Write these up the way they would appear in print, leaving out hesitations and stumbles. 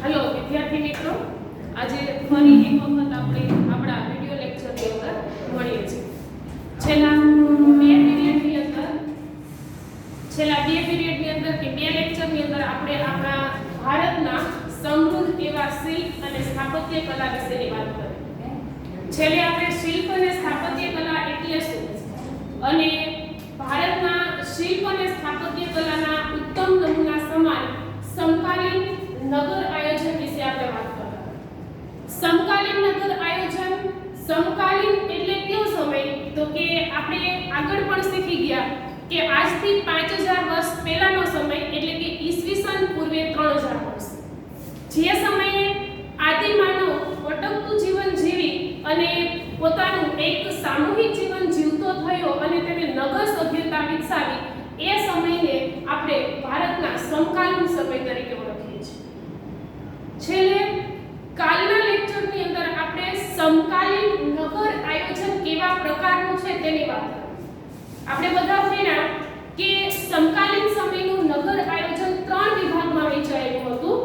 Hello विद्यार्थी मित्रों, आज फरी एक वखत આપણે આપણા વિડિયો લેક્ચરની અંદર મળીએ છીએ। છેલ્લા બે પીરિયડની અંદર કે બે લેક્ચરની અંદર આપણે આપણા ભારતના સમૃદ્ધ એવા શિલ્પ અને સ્થાપત્ય કલા વિશેની વાત કરી। છેલ્લે આપણે શિલ્પ અને સ્થાપત્ય કલા એટલે શું અને ભારતના શિલ્પ અને સ્થાપત્ય કલાના ઉત્તમ નમૂના સમાન સમકાલીન નગર આયોજન વિશે આપણે વાત કરતા। સમકાલીન નગર આયોજન, સમકાલીન એટલે કયો સમય? તો કે આપણે આગળ પણ શીખી ગયા કે આજથી 5000 વર્ષ પહેલાનો સમય એટલે કે ઈસવીસન પૂર્વે 3000 વર્ષ, જે સમયે આદિમાનવ અટકતું જીવન જીવી અને પોતાનું એક સામૂહિક જીવન જીવતો થયો અને તેને નગર સભ્યતા વિકસાવી, એ સમયને આપણે ભારતના સમકાલીન સમય તરીકે ઓળખીએ છીએ। છેલ્લે કાલના લેક્ચરની અંદર આપણે સમકાલીન નગર આયોજન કેવા પ્રકારનું છે તેની વાત કરી। આપણે બધા ભણ્યા કે સમકાલીન સમયનું નગર આયોજન 3 વિભાગમાં વહેંચાયેલું હતું,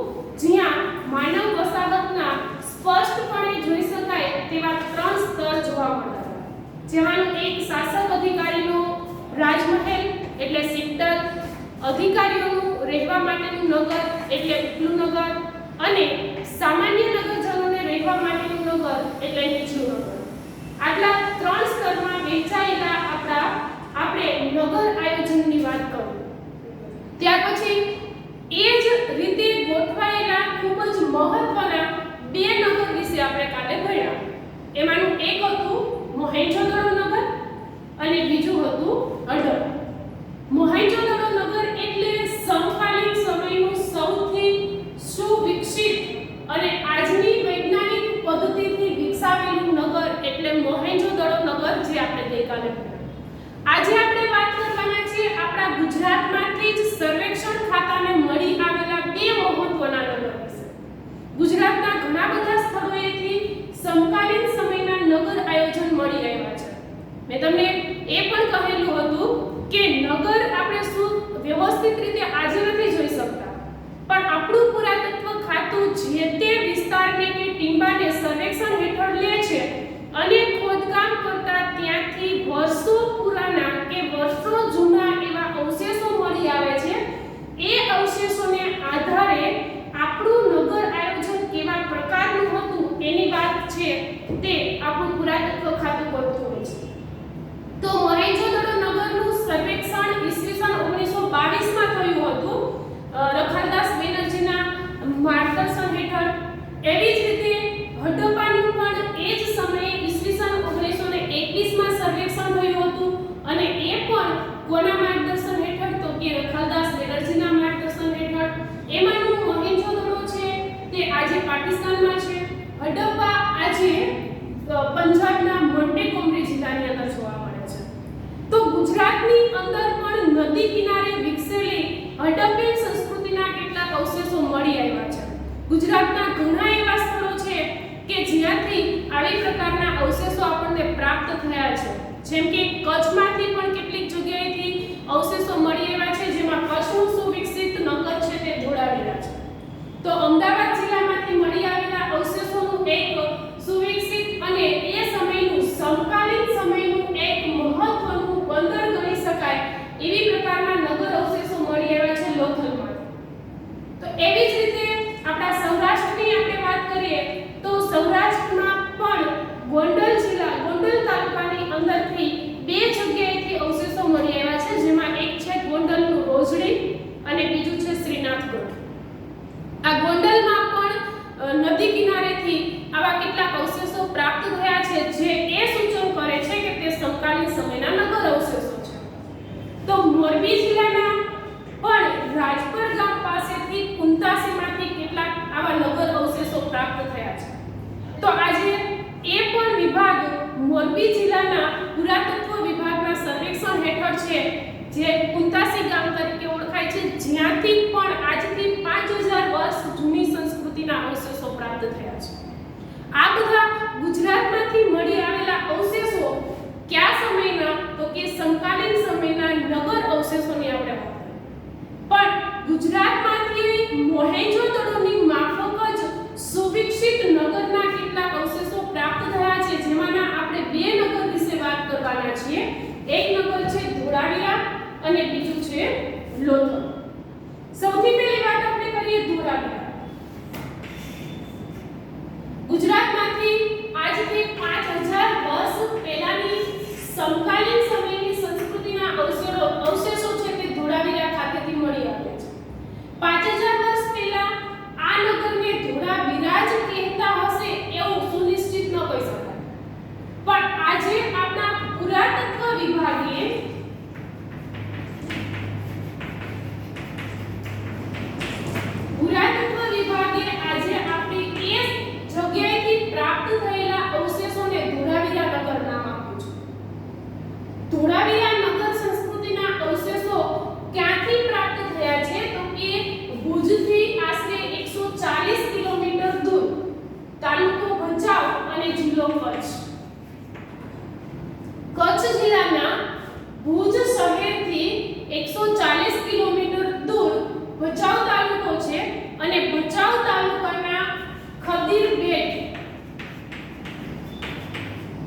જ્યાં માનવ વસાહતના સ્પષ્ટપણે જોઈ શકાય તેવા 3 સ્તર જોવા મળતા હતા, જેમાંનું એક શાસક અધિકારીનો રાજમહેલ એટલે સિકદર, અધિકારીઓનું રહેવા માટેનું નગર એટલે ઉપલું નગર અને સામાન્ય નગરજનોને રહેવા માટેનું નગર એટલે નીચલું નગર। આટલા 3 સ્તરમાં વહેંચાયેલા આપણે નગર આયોજનની વાત કરું। ત્યાર પછી એ જ રીતે ગોઠવાયેલા ખૂબ જ મહત્વના 2 નગર વિશે આપણે કાલે ભણ્યા। એમાંનું એક હતું મોહેંજો-દડો નગર અને બીજું હતું હડપ્પા। મોહેંજો-દડો નગર એટલે સમકાલીન સમયનું સૌથી સુવિકસિત અને આજની વૈજ્ઞાનિક પદ્ધતિથી વિકસાવેલું નગર એટલે મોહેંજો-દડો નગર, જે આપણે ગઈકાલે ભણ્યા। આજે આપણે વાત કરવાના છીએ આપણા ગુજરાતમાંથી જ સર્વેક્ષણ ખાતાને મળી આવેલા 2 મહત્વના નગર વિશે। ગુજરાતના ઘણા બધા સ્થળોએથી સમકાલીન સમયના નગર આયોજન મળી આવ્યા છે। મેં તમને એ પણ કહેલું હતું કે નગર આપણે શું વ્યવસ્થિત રીતે આજે નથી જોઈ શકતા, પણ આપણું પુરાતત્વ ખાતું જે તે વિસ્તારને કે ટીંબાને સર્વેક્ષણ હેઠળ લે છે અને ખોદકામ કરતા ત્યાંથી વર્ષો પુરાના કે વર્ષો જૂના એવા અવશેષો મળી આવે છે। એ અવશેષોને આધારે આપણું નગર આયોજન કેવા પ્રકારનું હતું એની વાત છે તે આપણું પુરાતત્વ ખાતું કરતું હોય છે। તો મોહેંજો-દડો નગરનું સર્વેક્ષણ ઈસવીસન 1922માં થયું હતું રખાલદાસ બેનર્જીના માર્ગદર્શન હેઠળ। એવી જ રીતે હડપ્પાનું પણ એ જ સમયે ઈસવીસન 1921માં સર્વેક્ષણ થયું હતું અને એ પણ કોના માર્ગદર્શન હેઠળ? તો કે રખાલદાસ બેનર્જીના માર્ગદર્શન હેઠળ। એમાંનું મોહેંજો-દડો છે તે આજે પાકિસ્તાનમાં છે, હડપ્પા આજે પંજાબના મોન્ટેગોમરી જિલ્લાની અંદર જોવા મળે છે। તો ગુજરાતની અંદર પણ નદી કિનારે વિકસેલી હડપ્પીય સંસ્કૃતિના કેટલાક અવશેષો મળી આવ્યા છે। ગુજરાતના ઘણા એવા સ્થળો છે કે જ્યાંથી આવી પ્રકારના અવશેષો આપણને પ્રાપ્ત થયા છે, જેમ કે કચ્છમાંથી પણ કેટલીક જગ્યાએથી અવશેષો મળી આવ્યા છે, જેમાં કચ્છનું સુવિકસિત નગર છે તે જોડાવેલા છે। તો અમદાવાદ જિલ્લામાંથી મળી આવેલા અવશેષોનું એક સુવિકસિત અને એ સમયનું સમકાલીન સમયનું એક મહત્વનું બંદર ગણી શકાય એવી પ્રકારના નગર અવશેષો મળી આવ્યા છે લોથલમાં। તો એવી જ રીતે આપણા સૌરાષ્ટ્રની આપણે વાત કરીએ તો સૌરાષ્ટ્રમાં પણ ગોંડલ જિલ્લા, ગોંડલ તાલુકાની અંદરથી 2 જગ્યાએથી અવશેષો મળી આવ્યા છે, જેમાં એક છે ગોંડલનું રોજડી અને બીજું છે શ્રીનાથગઢ। આ ગોંડલમાં પણ નદી કિનારેથી આવા કેટલાક અવશેષો પ્રાપ્ત થયા છે, જે એ સૂચન કરે છે કે તે સમકાલીન સમયના નગર અવશેષો છે। તો મોરબી જિલ્લાના પણ રાજપર ગામ પાસેથી કુંતાસીમાંથી કેટલાક આવા નગર અવશેષો પ્રાપ્ત થયા છે। તો આજે એ પણ વિભાગ મોરબી જિલ્લાના પુરાતત્વ વિભાગના સર્વેક્ષણ હેઠળ છે, જે કુંતાસી ગામ તરીકે ઓળખાય છે, જ્યાંથી પણ આજથી 5000 વર્ષ જૂની સંસ્કૃતિના અવશેષો પ્રાપ્ત થયા છે। આ બધા ગુજરાતમાંથી મળી આવેલા અવશેષો કયા સમયના? તો કે સમકાલીન સમયના નગર અવશેષોની આપણે વાત કરીએ। પણ ગુજરાતમાંથી મોહેંજો-દડોની માફક કચ્છ. કચ્છ જિલ્લાના ભુજ શહેરથી 140 કિલોમીટર દૂર ભચાઉ તાલુકો છે અને ભચાઉ તાલુકાના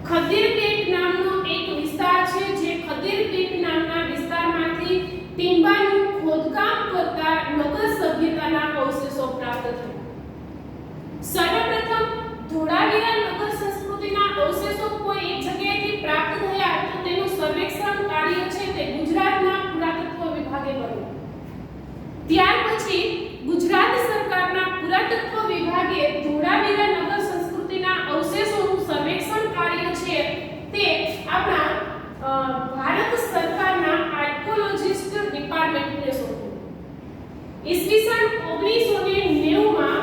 ખદીરબેટ નામનો એક વિસ્તાર છે, જે ખદીરબેટ નામના વિસ્તારમાંથી ટીંબાનું ખોદકામ કરતા નગર સભ્યતાના અવશેષો પ્રાપ્ત થયા. સર્વપ્રથમ ધોળાવીરા નગર સંસ્કૃતિના અવશેષો કોઈ એક જગ્યાએથી પ્રાપ્ત થયા તો તેનું સર્વેક્ષણ કાર્ય છે તે ગુજરાતના પુરાતત્વ વિભાગે કર્યું. ત્યાર પછી ગુજરાત સરકારના પુરાતત્વ વિભાગે ધોળાવીરા નગર સંસ્કૃતિના અવશેષોનું સર્વેક્ષણ કાર્ય છે તે આપણા ભારત સરકારના આર્કિયોલોજિસ્ટ ડિપાર્ટમેન્ટને સોંપ્યું. ઈસવીસન 1990 માં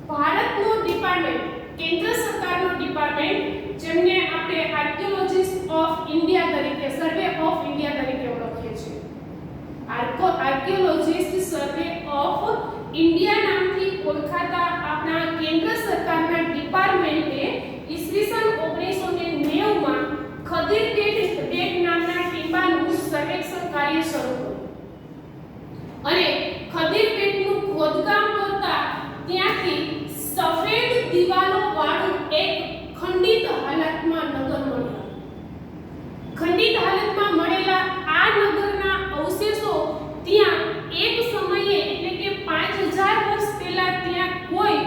ભારતનો ડિપાર્ટમેન્ટ, કેન્દ્ર સરકારનો ડિપાર્ટમેન્ટ, જેમને આપણે આર્કિયોલોજિસ્ટ ઓફ ઇન્ડિયા તરીકે, સર્વે ઓફ ઇન્ડિયા તરીકે ઓળખીએ છીએ, આર્કિયોલોજિસ્ટ સર્વે ઓફ ઇન્ડિયા નામથી ઓળખાતા આપણા કેન્દ્ર સરકારના ડિપાર્ટમેન્ટે ઈસવીસન 1990 માં ખદીરબેટ નામના ટીંબાનું સર્વેક્ષણ કાર્ય શરૂ કર્યું અને ખદીરબેટનું ખોદકામ કરતા ત્યાંથી સફેદ દિવાલો વાળું એક ખંડિત હાલતમાં નગર મળ્યું. ખંડિત હાલતમાં મળેલા આ નગરના અવશેષો ત્યાં એક સમયે એટલે કે 5000 વર્ષ પહેલા ત્યાં કોઈ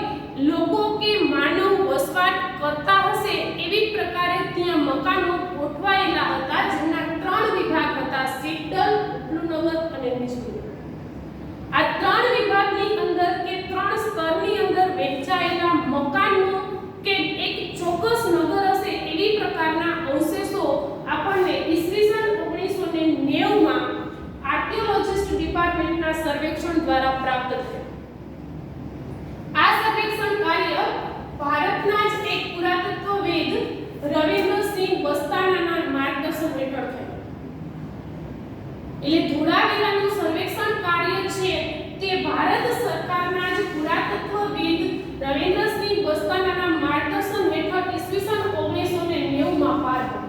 લોકો કે માનવ વસવાટ કરતા હશે એવી પ્રકારે ત્યાં મકાનો ગોઠવાયેલા હતા, જેના 3 વિભાગ હતા: સીટલ, ઉપલુનગર અને નીચલું. આ 3 વિભાગની અંદર કે 3 સ્તરની અંદર વહેંચાયેલા મકાનો કે એક ચોક્કસ નગર હશે એવી પ્રકારના અવશેષો આપણને ઈસવીસન 1990 માં આર્કિયોલોજિસ્ટ ડિપાર્ટમેન્ટના સર્વેક્ષણ દ્વારા પ્રાપ્ત થયા. આ સર્વેક્ષણ કાર્ય ભારતના જ એક પુરાતત્વવિદ રવિન્દ્રસિંહ બસ્તાનાના માર્ગદર્શન હેઠળ થયું. એટલે ધોળાવીરાનું સર્વેક્ષણ કાર્ય છે તે ભારત સરકારના જ પુરાતત્વવિદ રવિન્દ્રસિંહ બસ્તાનાના માર્ગદર્શન હેઠળ ઈસવીસન 1990 માં પાર પાડ્યું.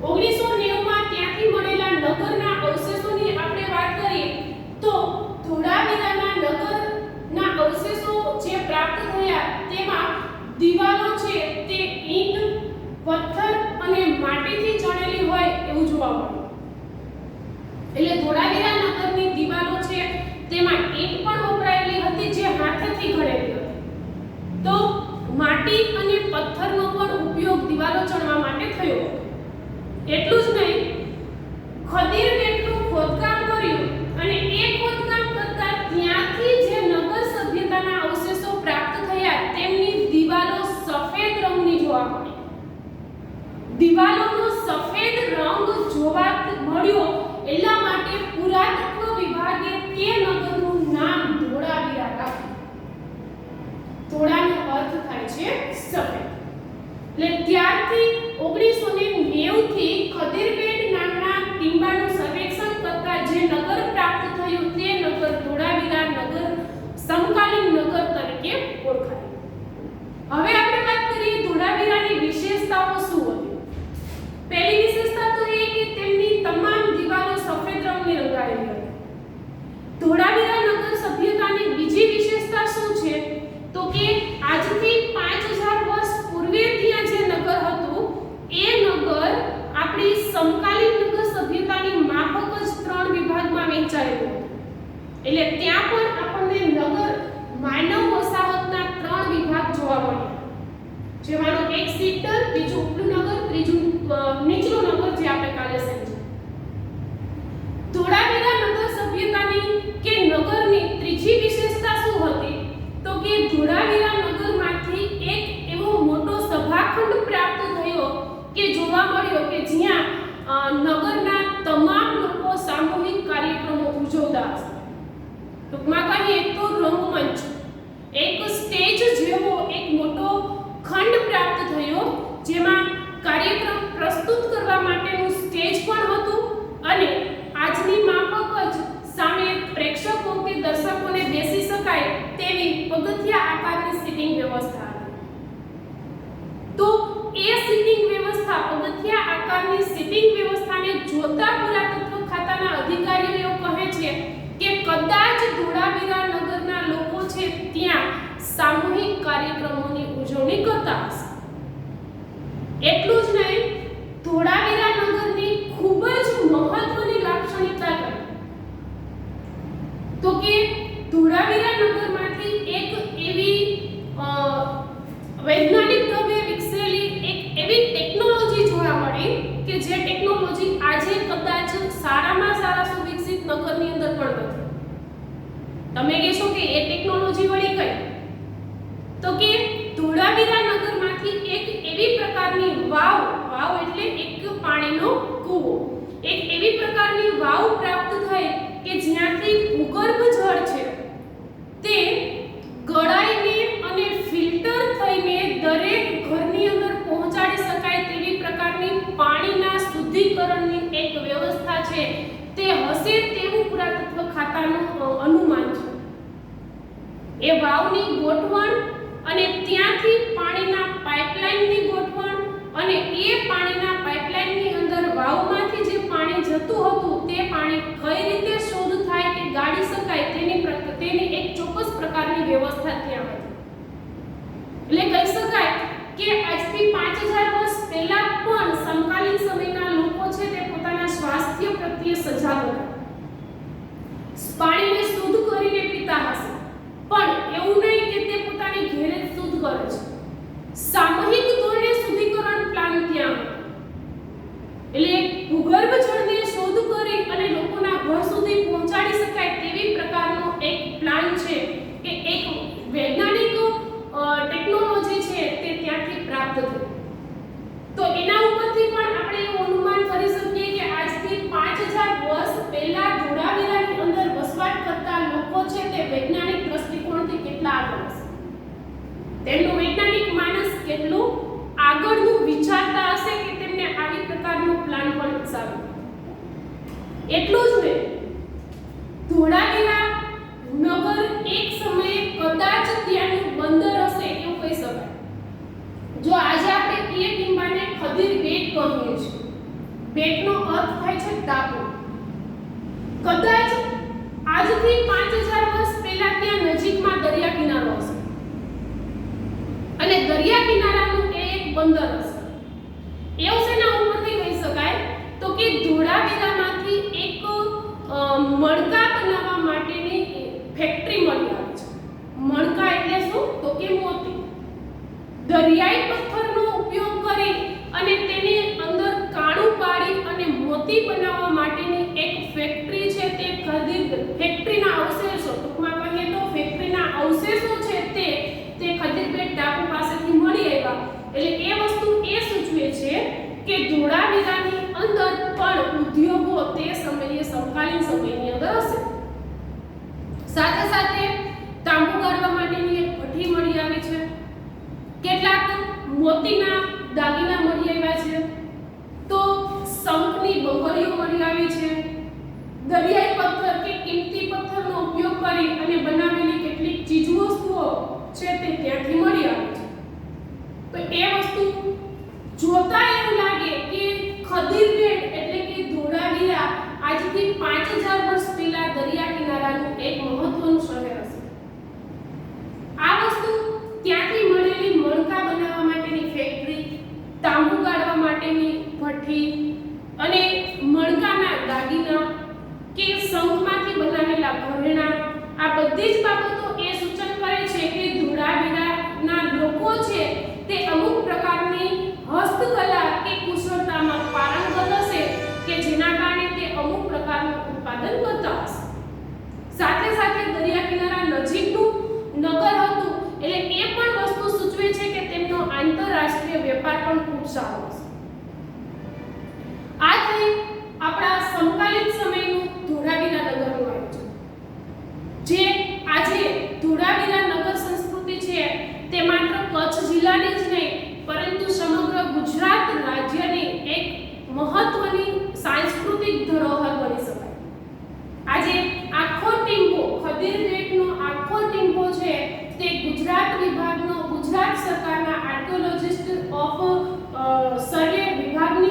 1990 માં ત્યાંથી મળેલા નગરના અવશેષોની આપણે વાત કરીએ તો ધોળાવીરાના નગરના અવશેષો જે પ્રાપ્ત થયા તેમાં દિવાલો છે તે ઈંટ, પથ્થર અને માટીથી ચણેલી હોય એવું જોવા મળ્યું. એટલે ધોળાવીરા નગરની દિવાલો છે તેમાં ઈંટ પણ વપરાયેલી હતી જે હાથેથી ઘડેલી હતી. તો માટી અને પથ્થરનો પણ ઉપયોગ દિવાલો ચણવા માટે થયો. એટલું જ નહીં, ખદીરબેટનું ખોદકામ કર્યું અને એ ખોદકામ કરતા ત્યાંથી જે નગર સભ્યતાના અવશેષો પ્રાપ્ત થયા તેમની દિવાલો સફેદ રંગની જોવા મળી. દિવાલોનો સફેદ રંગ જોવા મળ્યો એટલા માટે પુરાતત્વ વિભાગે તે નગરનું નામ ધોળાવીરા રાખ્યું. ધોળાનો અર્થ થાય છે સફેદ. એટલે ત્યારથી 1990 થી ખદીરબેટ નામના ટીંબાનું સર્વેક્ષણ કરતા જે નગર પ્રાપ્ત થયું તે નગર ધોળાવીરા નગર સમકાલીન નગર તરીકે ઓળખાય. હવે આપણે વાત કરીએ ધોળાવીરાની વિશેષતાઓ શું હતી. પહેલી વિશેષતા તો એ કે તેમની તમામ દિવાલો સફેદ રંગની રંગાયેલી હતી. ધોળાવીરા નગર સભ્યતાની બીજી વિશેષતા શું છે તો કે આજથી 5000 વર્ષ પૂર્વે ત્યાં જે નગર હતું એ નગર આપણી સમકાલીન નગર સભ્યતાની માફક જ 3 વિભાગમાં વહેંચાયેલું હતું. એટલે ત્યાં પણ આપણને નગર માનવ વસાહતના 3 વિભાગ જોવા મળ્યા, જેમાંનો એક સીટલ, બીજું ઉપલુનગર, ત્રીજું નીચલું નગર જે આપણે કાલે સમજ્યું. ધોળાવીરા નગર સભ્યતાની કે નગરની ત્રીજી વિશેષતા શું હતી તો કે ધોળાવીરા નગરમાંથી એક એવો મોટો સભાખંડ પ્રાપ્ત થયો કે જોવા મળ્યો કે જ્યાં નગરના તમામ લોકો સામૂહિક કાર્યક્રમો ઉજવતા હશે. ટૂંકમાં કહીએ તો રંગમંચ, એક સ્ટેજ જેવો એક મોટો ખંડ પ્રાપ્ત થયો જેમાં કાર્યક્રમ પ્રસ્તુત કરવા માટેનું સ્ટેજ પણ હતું અને આજની માફક જ સામે પ્રેક્ષકો કે દર્શકોને બેસી શકાય તેવી પગથિયા આકારની સીટિંગ વ્યવસ્થા હતી. પગથિયા આકારની સિટિંગ વ્યવસ્થાને જોતા પુરાતત્વ ખાતાના અધિકારીઓ કહે છે કે કદાચ ધોળાવીરા નગરના લોકો છે ત્યાં સામૂહિક કાર્યક્રમોની ઉજવણી કરતા હશે. એટલું જ નહીં, ધોળાવીરા નગરની ખૂબ જ મહત્વની લાક્ષણિકતા કહી તો કે ધોળાવીરા નગરમાંથી એક એવી વૈજ્ઞાનિક ઢબે વિકસેલી એક એવી ટેકનોલોજી જોવા મળી કે જે ટેકનોલોજી આજે કદાચ સારામાં સારા સુવિકસિત નગરની અંદર પણ નથી. તમે કહેશો કે એ ટેકનોલોજી વળી કઈ? તો કે ધોળાવીરા નગરમાંથી એક એવી પ્રકારની વાવ એટલે એક પાણીનો કૂવો, એક એવી પ્રકારની વાવ પ્રાપ્ત થઈ કે જ્યાંથી ભૂગર્ભ જળ છે તે ગળાઈને અને ફિલ્ટર થઈને દરેક ઘરની અંદર પહોંચાડી શકાય તેવી પ્રકારની પાણીના શુદ્ધિકરણની એક વ્યવસ્થા છે તે હશે તેવું પુરાતત્વ ખાતાનું અનુમાન છે. એ વાવની ગોઠવણ અને ત્યાંથી પાણીના પાઇપલાઇનની ગોઠવણ અને એ પાણીના પાઇપલાઇનની અંદર વાવમાંથી જે પાણી જતું હતું તે પાણી કઈ રીતે શોધ થાય કે ગાળી શકાય તેની એક ચોક્કસ પ્રકારની વ્યવસ્થા ત્યાં હતી. એટલે કહી શકાય કે આજથી 5000 વર્ષ પહેલા પણ સમકાલીન સમયના લોકો છે તે પોતાના સ્વાસ્થ્ય પ્રત્યે સજાગ હતા. પાણીને શુદ્ધ કરીને પીતા હશે, પણ એવું નહીં કે તે પોતાની ઘરે શુદ્ધ કરે છે. સામૂહિક ધોરણે શુદ્ધિકરણ પ્લાન ત્યાં એટલે ભૂગર્ભ જળને શોધ કરી અને લોકોના ઘર સુધી પહોંચાડી શકાય તેવી પ્રકારનો એક પ્લાન છે કે એક વૈજ્ઞાનિક ટેકનોલોજી છે તે ત્યાંથી પ્રાપ્ત થઈ. તો એના ઉપરથી પણ આપણે એવું અનુમાન કરી શકીએ કે આજથી 5000 વર્ષ પહેલા ધોળાવીરાની અંદર વસવાટ કરતા લોકો છે તે વૈજ્ઞાનિક દ્રષ્ટિકોણથી કેટલા આગળ હશે, તેમનું વૈજ્ઞાનિક માનસ કેટલું આગળનું વિચારતા હશે કે તેમને આવી પ્રકારનો પ્લાન પણ વિકસાવ્યો. એટલું જ નહીં, ધોળાવીરા નગર એક સમયે કદાચ ત્યાંનું બંદર હશે એવું કહી શકાય. જો આજે આપણે એ ટીમ્બાને ખદીર બેટ કહીએ છીએ, બેટનો અર્થ થાય છે ટાપુ. કદાચ આજથી 5000 વર્ષ પહેલા ત્યાં નજીકમાં દરિયા કિનારો હશે અને દરિયા કિનારાનું એક બંદર હશે. એવું શેના ઉપરથી કહી શકાય તો કે ધોળાવીરામાંથી એક મણકા બનાવવા માટેની ફેક્ટરી મળી આવે છે. મણકા એટલે શું તો કે મોતી. દરિયાઈ પથ્થરનો ઉપયોગ કરી અને તેની અંદર કાણું પાડી અને મોતી બનાવવા માટેની એક ફેક્ટરી છે તે ખદીર ફેક્ટરીના અવશેષો, ટૂંકમાં કહીએ તો ફેક્ટરીના અવશેષો છે તે ખદીરબેટ ટાપુ પાસેથી મળી આવ્યા. એટલે એ વસ્તુ એ સૂચવે છે કે ધોળાવીરાની અંદર પણ ઉદ્યોગો તે સમયે સમકાલીન સમયની અંદર હશે. સાથે સાથે તાંબુ ગાળવા માટેની એક ભઠ્ઠી મળી આવી છે, કેટલાક મોતીના દાગીના મળી આવ્યા છે, તો શંખની બંગડીઓ મળી આવી છે, દરિયાઈ પથ્થર કે કિંમતી પથ્થરનો ઉપયોગ કરી અને બનાવેલી કેટલીક ચીજવસ્તુઓ છે તે ત્યાંથી મળી આવી છે. તો એ વસ્તુ જોતા એવું લાગે કે ખદીરબેટ એટલે કે ધોળાવીરા આજથી 5000 વર્ષ પહેલા દરિયા કિનારાનું એક મહત્વનું શહેર હશે. આ વસ્તુ ત્યાંથી મળેલી મણકા બનાવવા માટેની ફેક્ટરી, તાંબુ ગાળવા માટેની ભઠ્ઠી અને મણકાના દાગીના કે શંખમાંથી બનાવેલા ઘરેણાં, આ બધી જ બાબતો એ સૂચન કરે છે કે ધોળાવીરાના લોકો છે તે અમુક પ્રકારની હસ્તકલા કે કુશળતામાં પારંગત હશે કે જેના કારણે તે અમુક પ્રકારનું ઉત્પાદન કરતા હશે. સાથે સાથે દરિયા કિનારા નજીકનું નગર હતું એટલે એ પણ વસ્તુ સૂચવે છે કે તેમનો આંતરરાષ્ટ્રીય વેપાર પણ ખૂબ સારો હશે. આ થઈ આપણા સમકાલીન સમયનું ધોળાવીરા નગરનું આયોજન. જે આજે ધોળાવીરા નગર સંસ્કૃતિ છે તે માત્ર કચ્છ જિલ્લાની જ નહીં પરંતુ સમગ્ર ગુજરાત રાજ્યની એક મહત્વની સાંસ્કૃતિક ધરોહર બની શકાય. આજે આખો ટીમ્બો ખદીરબેટનો આખો ટીમ્બો છે તે ગુજરાત વિભાગનો ગુજરાત સરકારના આર્કિયોલોજિસ્ટ ઓફ સર્વે વિભાગની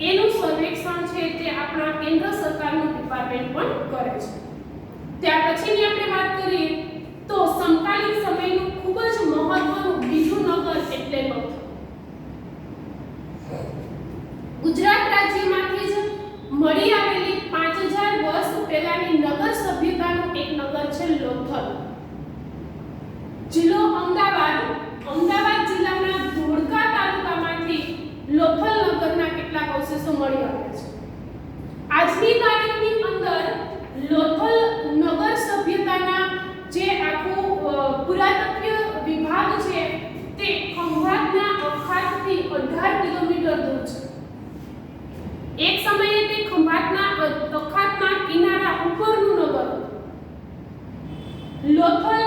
એનું સર્વેક્ષણ છે તે આપણા કેન્દ્ર સરકારનું ડિપાર્ટમેન્ટ પણ કરે છે. ત્યાર પછીની આપણે વાત કરીએ તો સમકાલીન સમયનું ખૂબ જ મહત્વનું બીજું નગર એટલે લોથલ. ગુજરાત રાજ્યમાંથી જ મળી આવેલી 5000 વર્ષ પહેલાની નગર સભ્યતાનું એક નગર છે લોથલ. જિલ્લો અમદાવાદ જિલ્લાના ધોળકા તાલુકામાંથી લોથલ નગરના કેટલાક અવશેષો મળી આવ્યા છે. આજની તારીખની અંદર લોથલ નગર સભ્યતાના જે આખું પુરાતત્વ વિભાગ છે તે ખંભાતના અખાતથી 18 કિલોમીટર દૂર છે. એક સમયે તે ખંભાતના અખાતના કિનારા ઉપરનું નગર હતું. લોથલ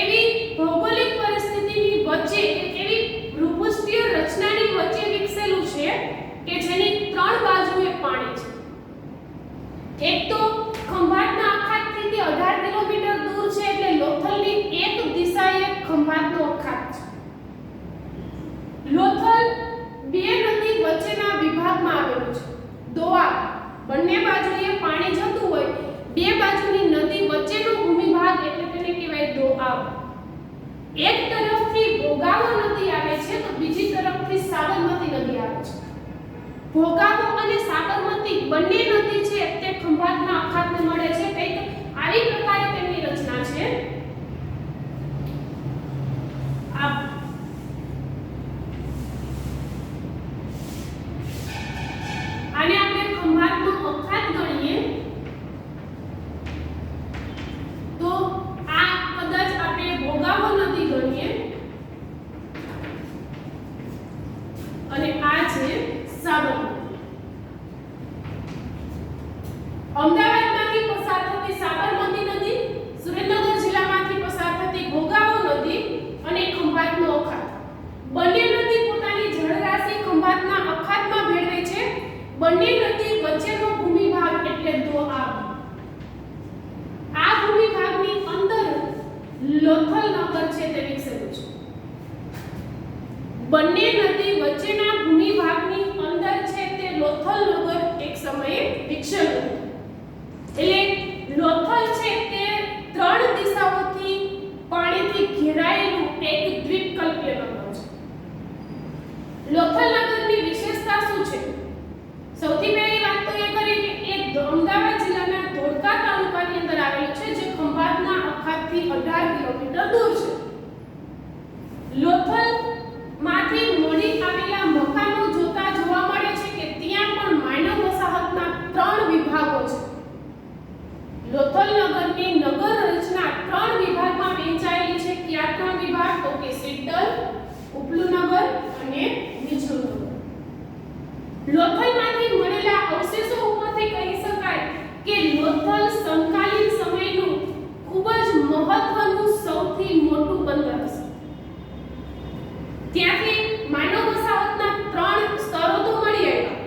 એવી ભૌગોલિક પરિસ્થિતિની વચ્ચે, એવી ભૂપૃષ્ઠીય રચનાની વચ્ચે વિકસેલું છે કે જેની 3 બાજુએ પાણી છે. એક તો ખંભાતના અખાતથી તે 18 કિલોમીટર દૂર છે એટલે લોથલની એક દિશાએ ખંભાતનો અખાત છે. લોથલ બે નદી વચ્ચેના વિભાગમાં આવેલું છે. દોઆબ બંને બાજુએ પાણી જતું હોય, બે બાજુની નદી વચ્ચેનો ભૂમિભાગ એટલે તેને કહેવાય દોઆબ. એક તરફથી ભોગાવો નદી આવે છે તો બીજી તરફથી સાબરમતી નદી આવે છે. ભોગાવો અને સાબરમતી બંને નદી છે તે ખંભાતના અખાતને મળે છે. કંઈક આવી પ્રકારે તેમની રચના છે. આને આપણે ખંભાતનો અખાત ગણીએ તો આ કદાચ આપણે ભોગાવો નદી ગણીએ અને આ છે સાબરમતી. અમદાવાદમાંથી પસાર થતી સાબરમતી નદી, સુરેન્દ્રનગર જિલ્લામાંથી પસાર થતી ભોગાવો નદી અને ખંભાતનો અખાત. બંને નદી પોતાની જળરાશિ ખંભાતના અખાતમાં ભેળવે છે. બંને નદી વચ્ચેનો ભૂમિભાગ એટલે દોઆબ. આ ભૂમિભાગની અંદર લોથલ નગર છે તે વિકસેલું છે. બંને નદી વચ્ચેના ભૂમિભાગની અંદર છે તે લોથલ નગર એક સમયે વિકસેલું હતું. એટલે લોથલ છે તે 3 દિશાઓથી પાણીથી ઘેરાયેલું એક દ્વીપકલ્પીય નગર છે. લોથલ નગરની વિશેષતા શું છે? સૌથી પહેલી વાત તો એ કરી કે એ અમદાવાદ જિલ્લાના ધોળકા તાલુકાની અંદર આવેલું છે જે ખંભાતના અખાતથી 18 કિલોમીટર દૂર છે. લોથલ માંથી મળી આવેલા મકાનો જોતા જોવા મળે છે કે ત્યાં પણ માનવ વસાહતના 3 વિભાગો છે. લોથલ નગરની નગર રચના 3 વિભાગમાં વહેંચાયેલી છે. કયા 3 વિભાગ? તો કે સિડ્ડલ, ઉપલું નગર અને નીચલું નગર. લોથલમાંથી મળેલા અવશેષો ઉપરથી કહી શકાય કે લોથલ સમકાલીન સમયનું ખૂબ જ મહત્વનું સૌથી મોટું બંદર છે. ત્યાંથી માનવ વસાહતના 3 સ્તરો તો મળી આવ્યા,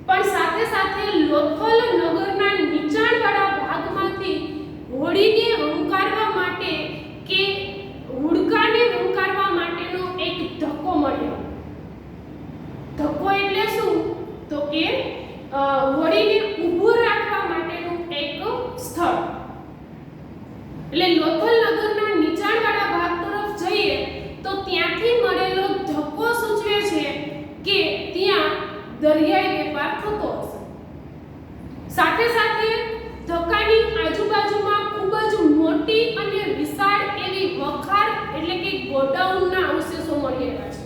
પણ સાથે સાથે લોથલ નગરના નીચાણવાળા ભાગમાંથી હોડીને હંકારવા માટે કે હુડકાને હંકારવા માટેનો એક ધક્કો મળ્યો. ધક્કો એટલે શું? તો કે હોડીને ઊભું રાખવા માટેનું એક સ્થળ. એટલે લોથલ નગરના નીચાણવાળા ભાગ તરફ જઈએ તો ત્યાંથી મળેલો ધક્કો સૂચવે છે કે ત્યાં દરિયાઈ વેપાર થતો હશે. સાથે સાથે ધક્કાની આજુબાજુમાં ખૂબ જ મોટી અને વિશાળ એવી વખાર એટલે કે ગોડાઉનના અવશેષો મળી આવ્યા છે.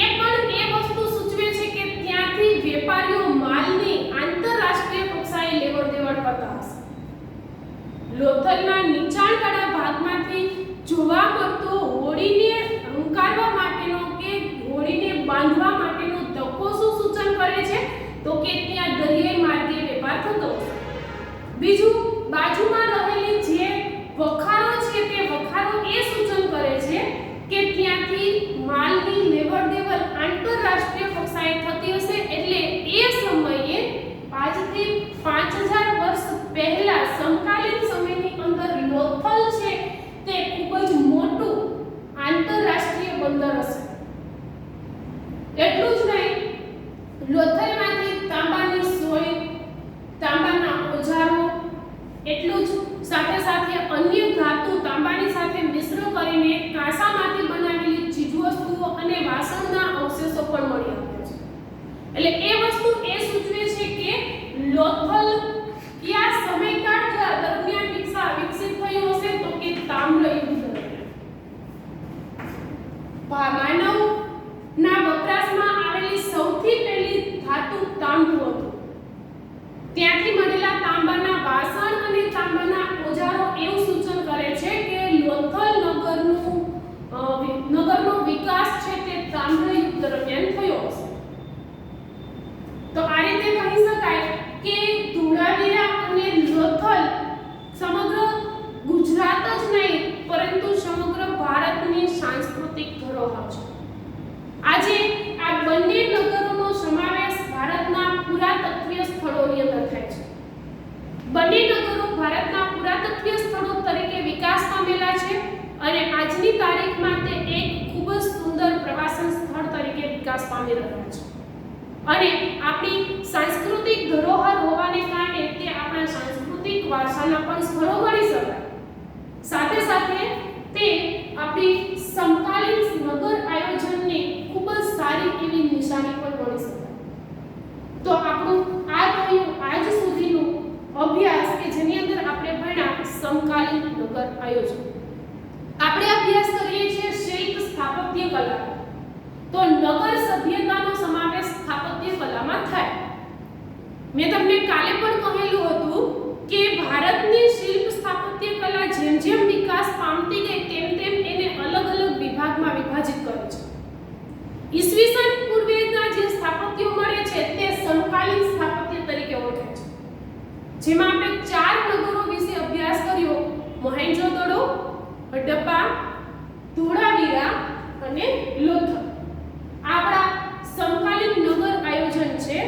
એ પણ એ વસ્તુ સૂચવે છે કે ત્યાંથી વેપારીઓ માલની આંતરરાષ્ટ્રીય કક્ષાએ લેવડ-દેવડ કરતા હશે. લોથલના નીચાણવાળા ભાગમાંથી જોવા મળતો હોડીને હંકારવા માટેનો કે હોડીને બાંધવા માટેનો ધક્કો શું સૂચન કરે છે? તો કે ત્યાં દરિયાઈ માર્ગે વેપાર થતો હશે. બીજું, બાજુમાં રહેલી જે વખારો છે તે વખારો એ સૂચન કરે છે કે ત્યાંથી માલની લેવડ-દેવડ આંતરરાષ્ટ્રીય કક્ષાએ થતી હશે. એટલે એ સમયે આજથી 5000 વર્ષ પહેલા સમકાલીન સમયની અંદર લોથલ છે તે ખૂબ જ મોટું આંતરરાષ્ટ્રીય બંદર હશે. એટલું જ નહીં, એટલે એ વસ્તુ એ સૂચવે છે કે લોથલ કયા સમયકાળ દરમિયાન વિકસિત થયું હશે તો કે તામ્ર યુગ દરમિયાન માનવના વપરાશમાં આવેલી સૌથી પહેલી ધાતુ તાંબુ હતું. ત્યાંથી મળેલા તાંબાના વાસણ અને તાંબાના ઓજારો એવું સૂચન કરે છે કે લોથલ નગરનો વિકાસ છે તે તામ્ર યુગ દરમિયાન થયો હશે. તો આ રીતે કહી શકાય કે ધોળાવીરા અને લોથલ સમગ્ર ગુજરાત જ નહીં પરંતુ સમગ્ર ભારતની સાંસ્કૃતિક ધરોહર છે. આજે આ બંને નગરોનો સમાવેશ ભારતના પુરાતત્વીય સ્થળોની અંદર થાય છે. બંને નગરો ભારતના પુરાતત્વીય સ્થળો તરીકે વિકાસ પામેલા છે અને આજની તારીખમાં તે એક ખૂબ જ સુંદર પ્રવાસન સ્થળ તરીકે વિકાસ પામી રહ્યા છે. અને આપણી સાંસ્કૃતિક ધરોહર હોવાને કારણે તે આપણા સાંસ્કૃતિક વારસાના પણ સ્થળો ગણી શકાય. સાથે સાથે તે આપણી સમકાલીન નગર આયોજનની ખૂબ જ સારી એવી નિશાની પણ ગણી શકાય. તો આપણું આજ સુધીનું અભ્યાસ કે જેની અંદર આપણે ભણ્યા સમકાલીન નગર આયોજન. આપણે અભ્યાસ કરીએ છીએ શિલ્પ સ્થાપત્ય કલા. તો નગર સભ્યતાનો સમાવેશ સ્થાપત્ય કલામાં થાય. મેં તમને કાલે પણ કહેલું હતું કે ભારતની શિલ્પ સ્થાપત્ય કલા જેમ જેમ વિકાસ પામતી ગઈ તેમ તેમ એને અલગ અલગ વિભાગમાં વિભાજિત કરે છે. ઈસવીસન પૂર્વેના જે સ્થાપત્યો મળે છે તે સમકાલીન સ્થાપત્ય તરીકે ઓળખાય છે. જેમાં આપણે 4 નગરો વિશે અભ્યાસ કર્યો: મોહેન્જો-દડો, હડપ્પા, ધોળાવીરા અને લોથલ. આપણા સમકાલીન નગર આયોજન છે.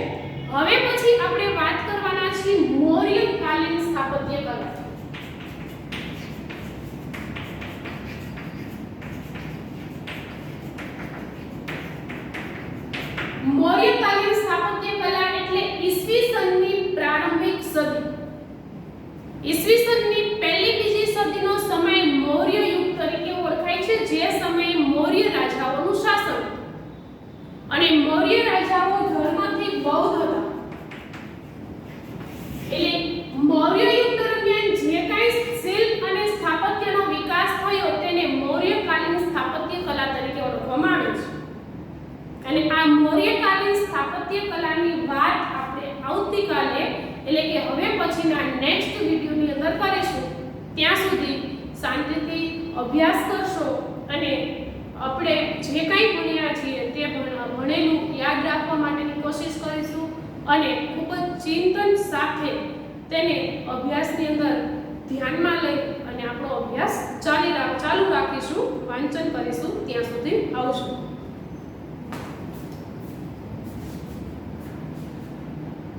હવે પછી આપણે વાત કરવાના છીએ મૌર્યકાલીન સ્થાપત્ય કલા. મૌર્યકાલીન સ્થાપત્ય કલા એટલે ઈસવીસનની પ્રારંભિક સદી. ઈસવીસનની પહેલી બીજી સદીનો સમય મૌર્ય યુગ તરીકે ઓળખાય છે, જે સમયે મૌર્ય રાજાઓનું શાસન હતું. અને મૌર્ય રાજાઓ ધર્મથી બૌદ્ધ હતા. એટલે મૌર્ય યુગ દરમિયાન જે કાંઈ શિલ્પ અને સ્થાપત્યનો વિકાસ થયો તેને મૌર્યકાલીન સ્થાપત્ય કલા તરીકે ઓળખવામાં આવે છે. અને આ મૌર્યકાલીન સ્થાપત્ય કલાની વાત આપણે આવતીકાલે એટલે કે હવે પછીના નેક્સ્ટ વિડિયોની અંદર કરીશું. ત્યાં સુધી શાંતિથી અભ્યાસ કરશો અને આપણે જે કંઈ ભણ્યા છીએ તે ભણેલું યાદ રાખવા માટેની કોશિશ કરીશું અને ખૂબ જ ચિંતન સાથે તેને અભ્યાસની અંદર ધ્યાનમાં લઈ અને આપણો અભ્યાસ ચાલુ રાખીશું, વાંચન કરીશું. ત્યાં સુધી આવજો.